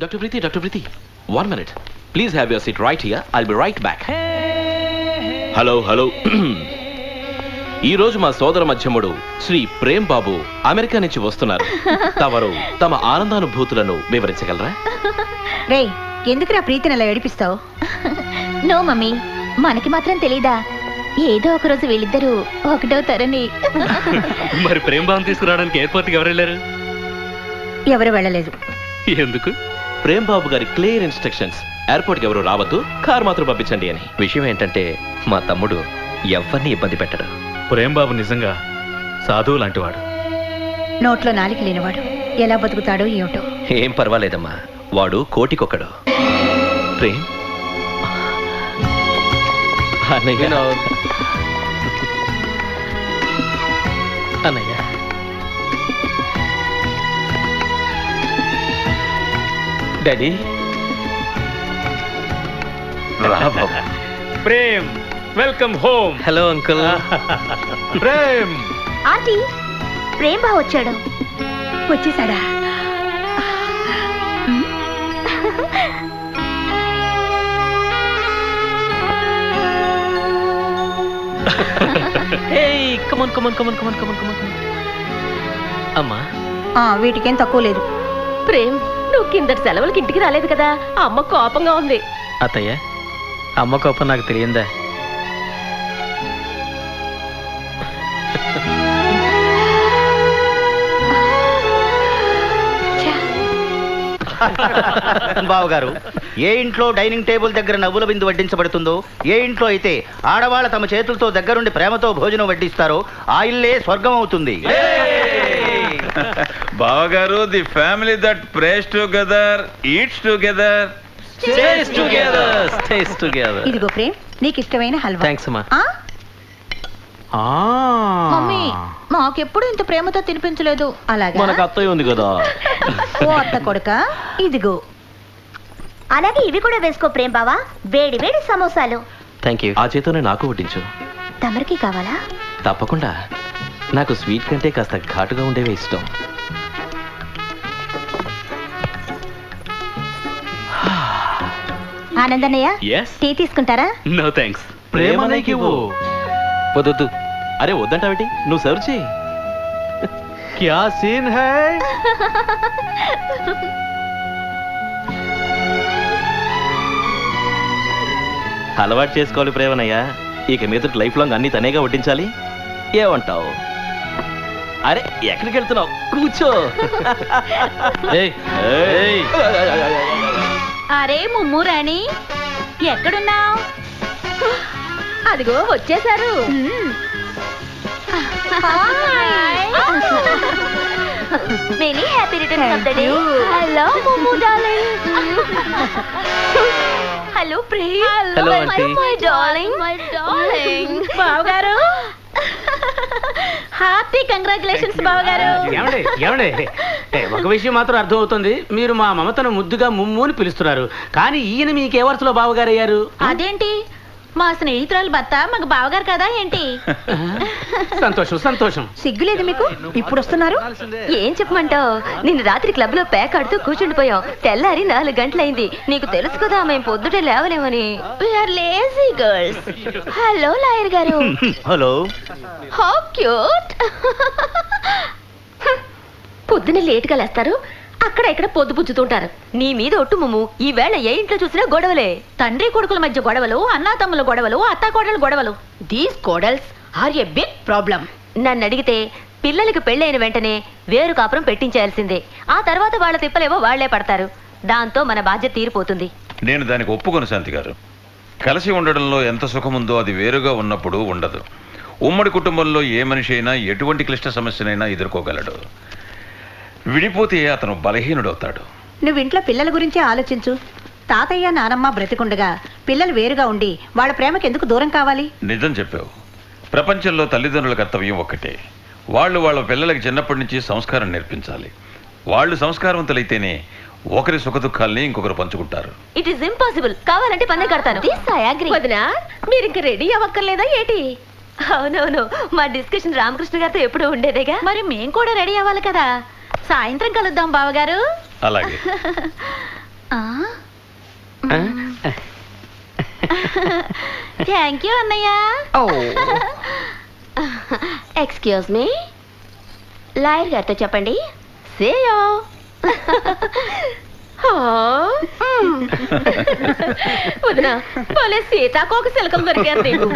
Dr. Preeti, 1 minute. Please have your seat right here. I'll be right back. Hello. ఈ రోజు మా సోదర మధ్యముడు శ్రీ ప్రేమ్ బాబు America నుంచి వస్తున్నారు. తమరు తమ ఆనందానుభూతులను వివరించగలరా? రేయ్, ఎందుకురా ప్రీతిని అలా ఏడిపిస్తావు? నో మమ్మీ, మనకి మాత్రం తెలీదా? ఏదో ఒక రోజు వీళ్ళిద్దరూ ఒకటవుతారని. మరి ప్రేమ్ బాబుని తీసుకురావడానికి ఎయిర్పోర్ట్కి ఎవరు వెళ్ళారు? ఎవరు వెళ్ళలేదు. ఎందుకు? ప్రేమ్ బాబు గారి క్లియర్ ఇన్స్ట్రక్షన్స్, ఎయిర్పోర్ట్కి ఎవరు రావద్దు, కార్ మాత్రం పంపించండి అని. విషయం ఏంటంటే మా తమ్ముడు ఎవరిని ఇబ్బంది పెట్టడు. ప్రేమ్ బాబు నిజంగా సాధువు లాంటివాడు. నోట్లో నాలిక లేనివాడు ఎలా బతుకుతాడో ఏమిటో. ఏం పర్వాలేదమ్మా, వాడు కోటికొక్కడు. ప్రేమ్ అన్నయ్య, అన్నయ్య, daddy. Prem, welcome home. Hello uncle. Prem, aunty, Prem బావ వచ్చాడు. వచ్చేసాడా? Hey, come on. అమ్మా, వీటికేం తక్కువ లేదు. ప్రేమ్, నువ్వు కిందటి సెలవులకి ఇంటికి రాలేదు కదా, అమ్మ కోపంగా ఉంది. అత్తయ్య, అమ్మ కోపం నాకు తెలియందా? బావగారు, ఏ ఇంట్లో డైనింగ్ టేబుల్ దగ్గర నవ్వుల బిందు వడ్డించబడుతుందో, ఏ ఇంట్లో అయితే ఆడవాళ్ళ తమ చేతులతో దగ్గరుండి ప్రేమతో భోజనం వడ్డిస్తారో ఆ ఇల్లే స్వర్గం అవుతుంది. బావగారు, the family that praise together, eats together, Stays together. ఇదిగో ప్రేమ్, నీకు ఇష్టమైన హల్వా. థ్యాంక్స్ అమ్మా. మమ్మీ, మాకెప్పుడు ఇంత ప్రేమతో తినిపించలేదు. అలాగా? మనకు అత్తయ్య ఉంది కదా. ఓ అత్త కొడుక, ఇదిగో. అలాగే ఇవి కూడా వేసుకో ప్రేమ్ బావా, వేడి వేడి సమోసాలు. Thank you. ఆ చేతోనే నాకు వడ్డించు. తమరికి కావాలా? తప్పకుండా. నాకు స్వీట్ కంటే కాస్త ఘాటుగా ఉండేవే ఇష్టం. ఆనందన్నయ్య, yes. టీ తీసుకుంటారా? No thanks. ప్రేమనేకి ఇవ్వు. వద్దు. అరే వద్దంటావేంటి, నువ్వు సర్వ్ చేయి. క్యా సీన్ హై? అలవాటు చేసుకోవాలి ప్రేమనయ్య. ఇక మీద లైఫ్ లాంగ్ అన్ని తనేగా వడ్డించాలి. ఏమంటావు? అరే ఎక్కడికి వెళ్తున్నావు? కూర్చో. ఏయ్. అరే ముమ్మురాణి, ఎక్కడున్నావు? అదిగో వచ్చేసారు. Many happy returns of the day. Hello Mummu darling. Hello Prem. Hello, aunty. My darling. బావగారు, హ్యాపీ కంగ్రాచులేషన్స్ బావగారు. ఏమండి ఒక విషయం మాత్రం అర్థమవుతుంది, మీరు మా మమతను ముద్దుగా ముమ్ము అని పిలుస్తున్నారు, కానీ ఈయన మీకు ఏ వరుసలో బావగారయ్యారు? అదేంటి, మా స్నేహితురాలు భర్త మాకు బావగారు కదా ఏంటి? సంతోషం. సిగ్గులేదు మీకు? ఇప్పుడు వస్తున్నారు? ఏం చెప్పమంటావు, నిన్ను రాత్రి క్లబ్ లో ప్యాక్ ఆడుతూ కూర్చుండిపోయాం. తెల్లారి 4 గంటలైంది. నీకు తెలుసు కదా, మేము పొద్దుటే లేవలేమని. Lazy girls. హలో లాయర్ గారు. హలో. How cute. పొద్దున లేటుగా లేస్తారు, అక్కడ ఇక్కడ పొద్దు పుచ్చుతుంటారు. నీ మీద ఒట్టు ముమ్ము, ఈ వేళ ఏ ఇంట్లో చూసినా గొడవలే. తండ్రి కొడుకుల మధ్య గొడవలు, అన్నా తమ్ముల గొడవలు, అత్తా కోడలు గొడవలు. దీస్ కోడల్స్ ఆర్ ఎ బిగ్ ప్రాబ్లం. నన్ను అడిగితే పిల్లలకి పెళ్ళైన వెంటనే వేరు కాపురం పెట్టించాల్సిందే. ఆ తర్వాత వాళ్ళ తిప్పలేవో వాళ్లే పడతారు. దాంతో మన బాధ్యత తీరిపోతుంది. నేను దానికి ఒప్పుకొను శాంతి గారు. కలిసి ఉండడంలో ఎంత సుఖముందో అది వేరుగా ఉన్నప్పుడు ఉండదు. ఉమ్మడి కుటుంబంలో ఏ మనిషి అయినా ఎటువంటి క్లిష్ట సమస్యనైనా ఎదుర్కోగలడు. విడిపోతే అతను బలహీనుడవుతాడు. నువ్వు ఇంట్లో పిల్లల గురించే ఆలోచించు. తాతయ్య నానమ్మ బ్రతికుండగా పిల్లలు వేరుగా ఉండి వాళ్ళ ప్రేమకి ఎందుకు దూరం కావాలి? నిజం చెప్పావు. ప్రపంచంలో తల్లిదండ్రుల కర్తవ్యం ఒక్కటే. వాళ్ళు వాళ్ళ పిల్లలకి చిన్నప్పటి నుంచి సంస్కారం నేర్పించాలి. వాళ్ళు సంస్కారవంతులైతేనే ఒకరి సుఖదుఖాల్ని ఇంకొకరు పంచుకుంటారు. It is impossible. కావాలంటే పన్నే కడతాను. వదినా, మీరు ఇంక రెడీ అవ్వక్కర్లేదా ఏటి? అవునవును, మా డిస్కషన్ రామకృష్ణ గారితో ఎప్పుడు ఉండేదేగా. మరి మేం కూడా రెడీ అవ్వాలి కదా. సాయంత్రం కలుద్దాం బావగారు. అలాగే. థ్యాంక్ యూ అన్నయ్య. ఎక్స్క్యూజ్ మీ, లాయర్ గారితో చెప్పండి. సేయో వదినా, భలే సీతాకోక శిలకం దొరికారు నీకు.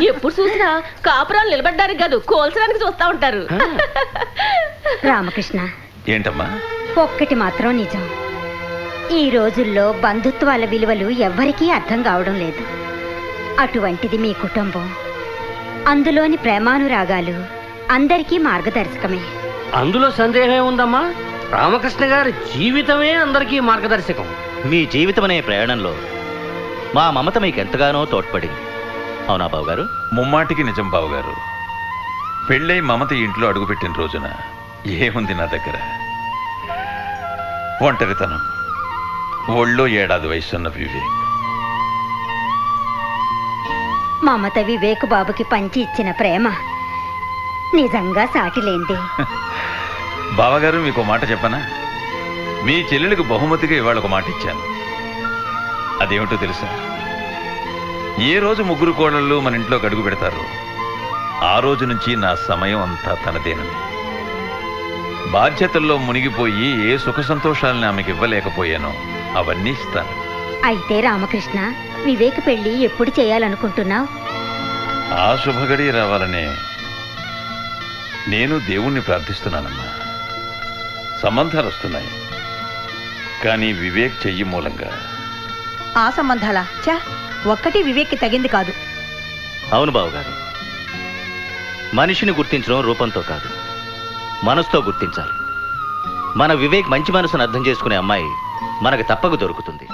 ఎప్పుడు చూసినా కాపురాలు నిలబడ్డానికి కాదు, కోల్చడానికి చూస్తా ఉంటారు. రామకృష్ణ, ఏంటమ్మా? ఒక్కటి మాత్రం నిజం, ఈ రోజుల్లో బంధుత్వాల విలువలు ఎవ్వరికీ అర్థం కావడం లేదు. అటువంటిది మీ కుటుంబం, అందులోని ప్రేమానురాగాలు అందరికీ మార్గదర్శకమే. అందులో సందేహం ఏముందమ్మా? రామకృష్ణ గారి జీవితమే అందరికీ మార్గదర్శకం. మీ జీవితం అనే ప్రయాణంలో మా మమత మీకు ఎంతగానో తోడ్పడింది, అవునా బావగారు? ముమ్మాటికి నిజం బావగారు. పెళ్ళై మమత ఇంట్లో అడుగుపెట్టిన రోజున ఏముంది నా దగ్గర? ఒంటరితనం, ఒళ్ళో 7 ఏళ్ల వయసున్న వివేక్. మమత వివేక్ బాబుకి పంచి ఇచ్చిన ప్రేమ నిజంగా సాటిలేంది. బావగారు, మీకు మాట చెప్పనా? మీ చెల్లెలకు బహుమతిగా ఇవాళ ఒక మాట ఇచ్చాను. అదేమిటో తెలుసా? ఏ రోజు ముగ్గురు కోడళ్ళు మన ఇంట్లోకి అడుగు పెడతారో ఆ రోజు నుంచి నా సమయం అంతా తనదేనని. బాధ్యతల్లో మునిగిపోయి ఏ సుఖ సంతోషాలని ఆమెకి ఇవ్వలేకపోయానో అవన్నీ ఇస్తాను. అయితే రామకృష్ణ, వివేక్ పెళ్లి ఎప్పుడు చేయాలనుకుంటున్నావు? ఆ శుభగడి రావాలనే నేను దేవుణ్ణి ప్రార్థిస్తున్నానమ్మా. సంబంధాలు వస్తున్నాయి, కానీ వివేక్ చెయ్యి మూలంగా. ఆ సంబంధాలా? చా, ఒక్కటి వివేక్కి తగింది కాదు. అవును బావగారు, మనిషిని గుర్తించడం రూపంతో కాదు, మనసుతో గుర్తించాలి. మన వివేక్ మంచి మనసును అర్థం చేసుకునే అమ్మాయి మనకు తప్పక దొరుకుతుంది.